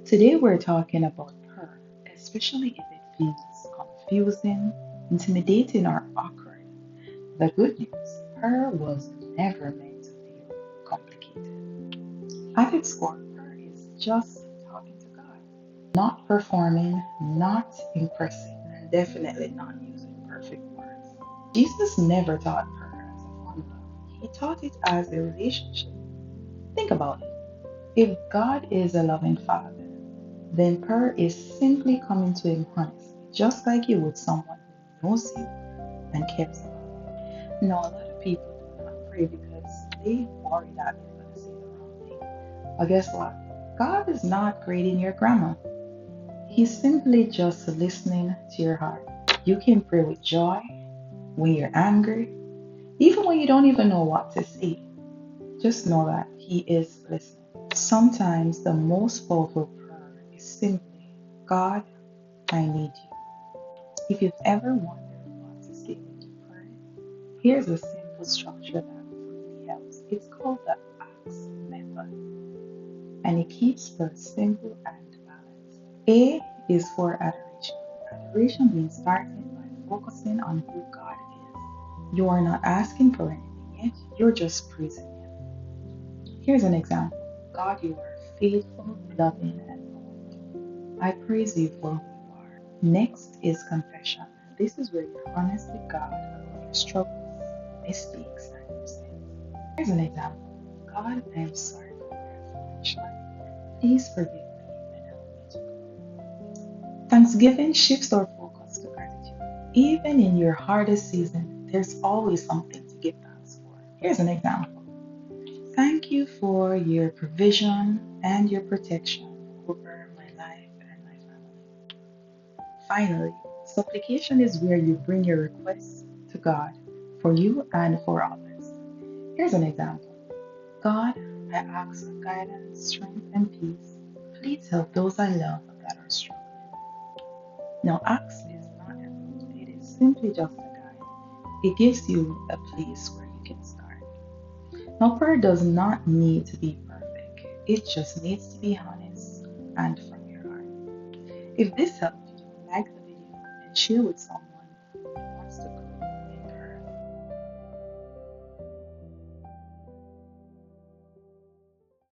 Today we're talking about prayer, especially if it feels confusing, intimidating, or awkward. The good news, prayer was never meant to feel complicated. At its core, prayer is just talking to God, not performing, not impressing, and definitely not using perfect words. Jesus never taught prayer as a formula. He taught it as a relationship. Think about it. If God is a loving Father, then prayer is simply coming to Him honestly, just like you would someone who knows you and cares about you. Now, a lot of people do not pray because they worry that they're going to say the wrong thing. But guess what? God is not grading your grammar. He's simply just listening to your heart. You can pray with joy when you're angry, even when you don't even know what to say. Just know that He is listening. Sometimes the most powerful prayer is simply, God, I need you. If you've ever wondered what to say when you pray, here's a simple structure that really helps. It's called the ACTS method, and it keeps prayer simple and balanced. A is for adoration. Adoration means starting by focusing on who God is. You are not asking for anything yet, you're just praising Him. Here's an example. God, you are faithful, loving, and holy. I praise you for who you are. Next is confession. This is where you're honest with God about your struggles, mistakes, and your sins. Here's an example. God, I am sorry for where I've fallen short. Please forgive me and help me to grow. Thanksgiving shifts our focus to gratitude. Even in your hardest season, there's always something to give thanks for. Here's an example. Thank you for your provision and your protection over my life and my family. Finally, supplication is where you bring your requests to God for you and for others. Here's an example. God, I ask for guidance, strength, and peace. Please help those I love that are struggling. Now, Acts is not a route, it is simply just a guide. It gives you a place where you can start. Now, prayer does not need to be perfect, it just needs to be honest and from your heart. If this helped you, like the video and share with someone